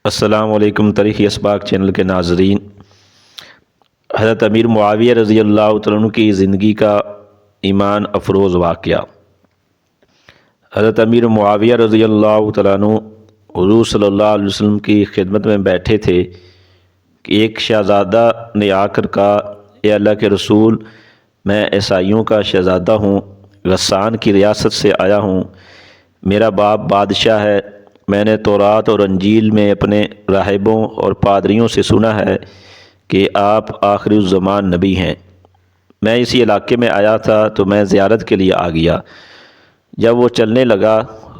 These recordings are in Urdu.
السلام علیکم تاریخی اسباق چینل کے ناظرین، حضرت امیر معاویہ رضی اللہ تعالیٰ عنہ کی زندگی کا ایمان افروز واقعہ۔ حضرت امیر معاویہ رضی اللہ تعالیٰ عنہ حضور صلی اللہ علیہ وسلم کی خدمت میں بیٹھے تھے کہ ایک شہزادہ نے آ کر کہا، اے اللہ کے رسول، میں عیسائیوں کا شہزادہ ہوں، غسان کی ریاست سے آیا ہوں، میرا باپ بادشاہ ہے، میں نے تورات اور انجیل میں اپنے راہبوں اور پادریوں سے سنا ہے کہ آپ آخری الزمان نبی ہیں۔ میں اسی علاقے میں آیا تھا تو میں زیارت کے لیے آ گیا۔ جب وہ چلنے لگا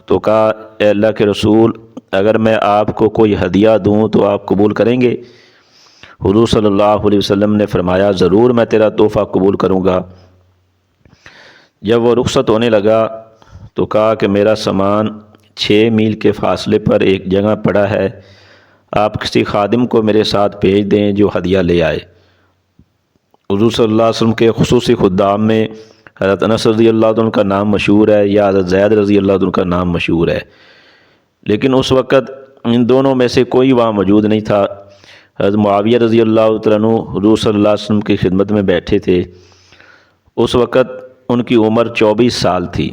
تو کہا، اے اللہ کے رسول، اگر میں آپ کو کوئی ہدیہ دوں تو آپ قبول کریں گے؟ حضور صلی اللہ علیہ وسلم نے فرمایا، ضرور میں تیرا تحفہ قبول کروں گا۔ جب وہ رخصت ہونے لگا تو کہا کہ میرا سامان 6 میل کے فاصلے پر ایک جگہ پڑا ہے، آپ کسی خادم کو میرے ساتھ بھیج دیں جو ہدیہ لے آئے۔ حضور صلی اللہ علیہ وسلم کے خصوصی خدام میں حضرت انس رضی اللہ عنہ کا نام مشہور ہے یا حضرت زید رضی اللہ عنہ کا نام مشہور ہے، لیکن اس وقت ان دونوں میں سے کوئی وہاں موجود نہیں تھا۔ حضرت معاویہ رضی اللہ عنہ حضور صلی اللہ علیہ وسلم کی خدمت میں بیٹھے تھے۔ اس وقت ان کی عمر 24 سال تھی۔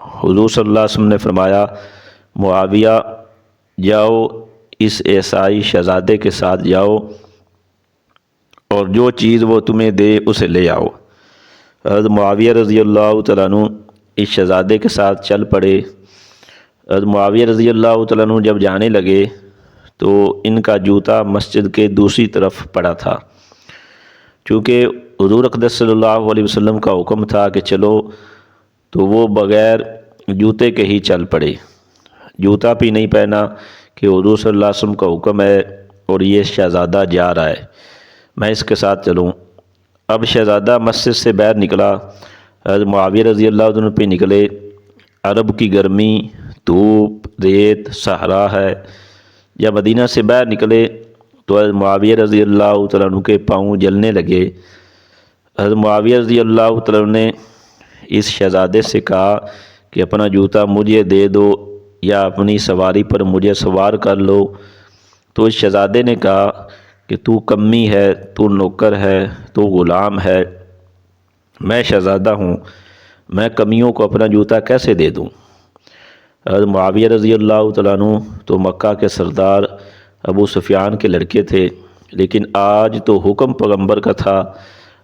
حضور صلی اللہ علیہ وسلم نے فرمایا، معاویہ جاؤ، اس عیسائی شہزادے کے ساتھ جاؤ اور جو چیز وہ تمہیں دے اسے لے آؤ۔ حضرت معاویہ رضی اللہ تعالیٰ عنہ اس شہزادے کے ساتھ چل پڑے۔ حضرت معاویہ رضی اللہ تعالیٰ عنہ جب جانے لگے تو ان کا جوتا مسجد کے دوسری طرف پڑا تھا، چونکہ حضور اقدس صلی اللہ علیہ وسلم کا حکم تھا کہ چلو، تو وہ بغیر جوتے کے ہی چل پڑے، جوتا بھی نہیں پہنا کہ حضور صلی اللہ علیہ وسلم کا حکم ہے اور یہ شہزادہ جا رہا ہے، میں اس کے ساتھ چلوں۔ اب شہزادہ مسجد سے باہر نکلا، حضرت معاویہ رضی اللہ عنہ پہ نکلے۔ عرب کی گرمی، دھوپ، ریت، صحرا ہے۔ جب مدینہ سے باہر نکلے تو حضرت معاویہ رضی اللہ تعالیٰ عنہ کے پاؤں جلنے لگے۔ حضرت معاویہ رضی اللہ تعالیٰ عنہ نے اس شہزادے سے کہا کہ اپنا جوتا مجھے دے دو یا اپنی سواری پر مجھے سوار کر لو۔ تو اس شہزادے نے کہا کہ تو کمی ہے، تو نوکر ہے، تو غلام ہے، میں شہزادہ ہوں، میں کمیوں کو اپنا جوتا کیسے دے دوں؟ حضرت معاویہ رضی اللہ تعالیٰ عنہ تو مکہ کے سردار ابو سفیان کے لڑکے تھے، لیکن آج تو حکم پیغمبر کا تھا۔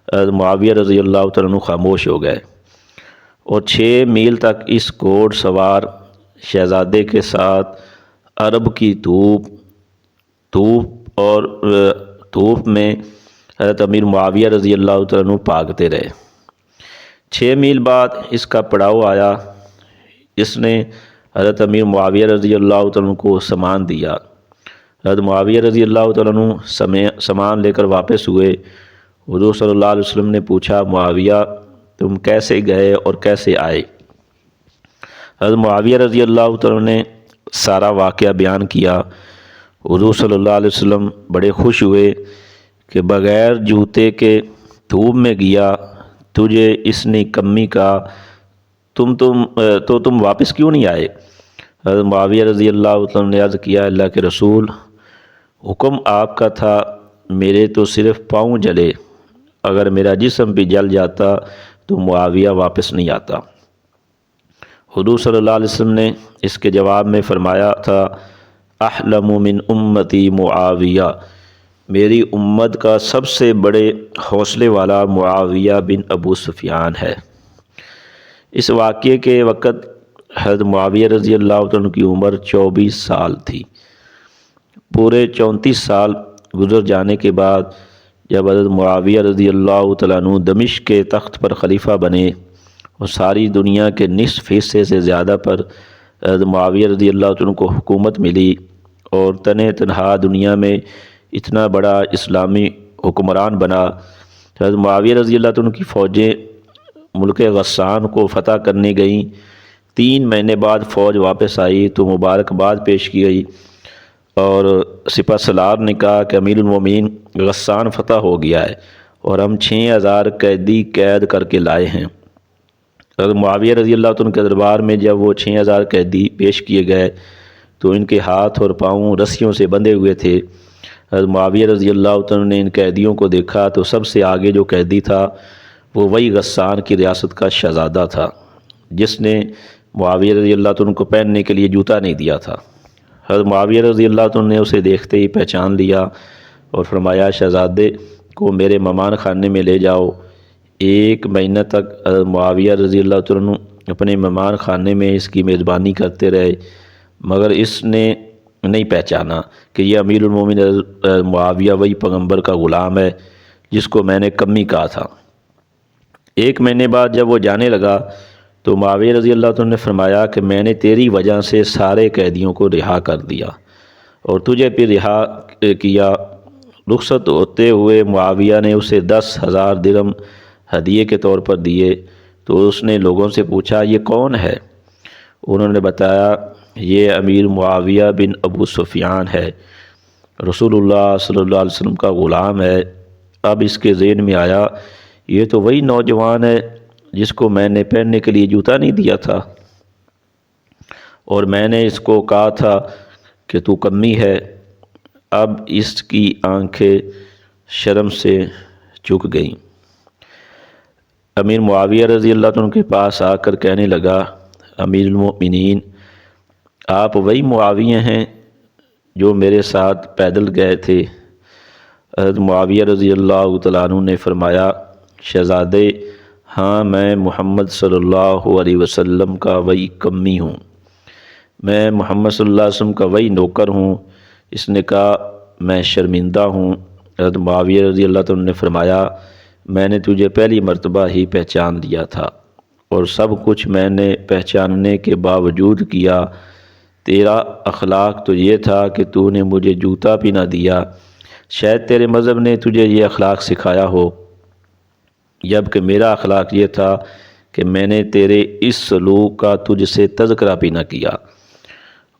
حضرت معاویہ رضی اللہ تعالیٰ عنہ خاموش ہو گئے اور 6 میل تک اس گھوڑ سوار شہزادے کے ساتھ عرب کی دھوپ میں حضرت امیر معاویہ رضی اللہ تعالیٰ عنہ بھاگتے رہے۔ 6 میل بعد اس کا پڑاؤ آیا۔ اس نے حضرت امیر معاویہ رضی اللہ تعالیٰ عنہ کو سامان دیا۔ حضرت معاویہ رضی اللہ تعالیٰ عنہ سامان لے کر واپس ہوئے۔ حضور صلی اللہ علیہ وسلم نے پوچھا، معاویہ تم کیسے گئے اور کیسے آئے؟ حضرت معاویہ رضی اللہ تعالیٰ عنہ نے سارا واقعہ بیان کیا۔ حضور صلی اللہ علیہ وسلم بڑے خوش ہوئے کہ بغیر جوتے کے دھوپ میں گیا، تجھے اس نے کمی کہا، تم واپس کیوں نہیں آئے؟ حضرت معاویہ رضی اللہ تعالیٰ عنہ نے عرض کیا، اللہ کے رسول، حکم آپ کا تھا، میرے تو صرف پاؤں جلے، اگر میرا جسم بھی جل جاتا تو معاویہ واپس نہیں آتا۔ حضور صلی اللہ علیہ وسلم نے اس کے جواب میں فرمایا تھا، احلم من امتی معاویہ، میری امت کا سب سے بڑے حوصلے والا معاویہ بن ابو سفیان ہے۔ اس واقعے کے وقت حضرت معاویہ رضی اللہ عنہ کی عمر 24 سال تھی۔ پورے 34 سال گزر جانے کے بعد جب حضرت معاویہ رضی اللہ تعالیٰ عنہ دمشق کے تخت پر خلیفہ بنے اور ساری دنیا کے نصف حصے سے زیادہ پر حضرت معاویہ رضی اللہ عنہ کو حکومت ملی اور تنہا دنیا میں اتنا بڑا اسلامی حکمران بنا۔ حضرت معاویہ رضی اللہ عنہ کی فوجیں ملک غسان کو فتح کرنے گئیں۔ 3 مہینے بعد فوج واپس آئی تو مبارکباد پیش کی گئی اور سپہ سالار نے کہا کہ امیر المومنین غسان فتح ہو گیا ہے اور ہم 6000 قیدی قید کر کے لائے ہیں۔ حضرت معاویہ رضی اللہ عنہ کے دربار میں جب وہ 6000 قیدی پیش کیے گئے تو ان کے ہاتھ اور پاؤں رسیوں سے بندھے ہوئے تھے۔ حضرت معاویہ رضی اللہ عنہ نے ان قیدیوں کو دیکھا تو سب سے آگے جو قیدی تھا وہ وہی غسان کی ریاست کا شہزادہ تھا جس نے معاویہ رضی اللہ عنہ کو پہننے کے لیے جوتا نہیں دیا تھا۔ حضرت معاویہ رضی اللہ عنہ نے اسے دیکھتے ہی پہچان لیا اور فرمایا شہزادے کو میرے مہمان خانے میں لے جاؤ۔ 1 مہینہ تک حضرت معاویہ رضی اللہ عنہ اپنے مہمان خانے میں اس کی میزبانی کرتے رہے، مگر اس نے نہیں پہچانا کہ یہ امیر المومنین معاویہ وہی پیغمبر کا غلام ہے جس کو میں نے کمی کہا تھا۔ 1 مہینے بعد جب وہ جانے لگا تو معاویہ رضی اللہ عنہ نے فرمایا کہ میں نے تیری وجہ سے سارے قیدیوں کو رہا کر دیا اور تجھے پھر رہا کیا۔ رخصت ہوتے ہوئے معاویہ نے اسے 10,000 درہم ہدیے کے طور پر دیے تو اس نے لوگوں سے پوچھا یہ کون ہے؟ انہوں نے بتایا یہ امیر معاویہ بن ابو سفیان ہے، رسول اللہ صلی اللہ علیہ وسلم کا غلام ہے۔ اب اس کے ذہن میں آیا یہ تو وہی نوجوان ہے جس کو میں نے پہننے کے لیے جوتا نہیں دیا تھا اور میں نے اس کو کہا تھا کہ تو کمی ہے۔ اب اس کی آنکھیں شرم سے چک گئیں۔ امیر معاویہ رضی اللہ عنہ کے پاس آ کر کہنے لگا امیر المؤمنین آپ وہی معاویہ ہیں جو میرے ساتھ پیدل گئے تھے؟ حضرت معاویہ رضی اللہ تعالیٰ عنہ نے فرمایا شہزادے ہاں میں محمد صلی اللہ علیہ وسلم کا وہی کمی ہوں، میں محمد صلی اللہ علیہ وسلم کا وہی نوکر ہوں۔ اس نے کہا میں شرمندہ ہوں۔ حضرت معاویہ رضی اللہ عنہ نے فرمایا میں نے تجھے پہلی مرتبہ ہی پہچان لیا تھا اور سب کچھ میں نے پہچاننے کے باوجود کیا۔ تیرا اخلاق تو یہ تھا کہ تو نے مجھے جوتا بھی نہ دیا، شاید تیرے مذہب نے تجھے یہ اخلاق سکھایا ہو، جبکہ میرا اخلاق یہ تھا کہ میں نے تیرے اس سلوک کا تجھ سے تذکرہ بھی نہ کیا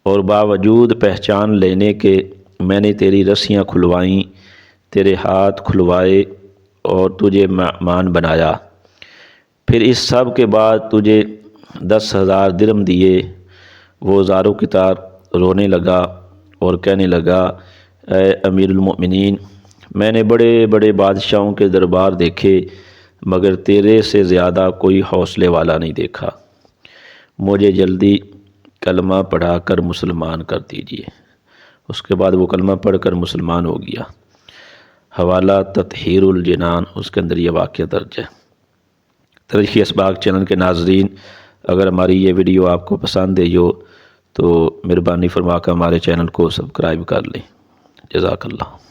اور باوجود پہچان لینے کے میں نے تیری رسیاں کھلوائیں، تیرے ہاتھ کھلوائے اور تجھے مہمان بنایا۔ پھر اس سب کے بعد تجھے 10,000 درہم دیے۔ وہ زاروں کی طرح رونے لگا اور کہنے لگا اے امیر المؤمنین میں نے بڑے بڑے بادشاہوں کے دربار دیکھے مگر تیرے سے زیادہ کوئی حوصلے والا نہیں دیکھا، مجھے جلدی کلمہ پڑھا کر مسلمان کر دیجیے۔ اس کے بعد وہ کلمہ پڑھ کر مسلمان ہو گیا۔ حوالہ تطہیر الجنان، اس کے اندر یہ واقعہ درج ہے۔ تاریخ اسباق چینل کے ناظرین اگر ہماری یہ ویڈیو آپ کو پسند آئی ہو تو مہربانی فرما کر ہمارے چینل کو سبسکرائب کر لیں۔ جزاک اللہ۔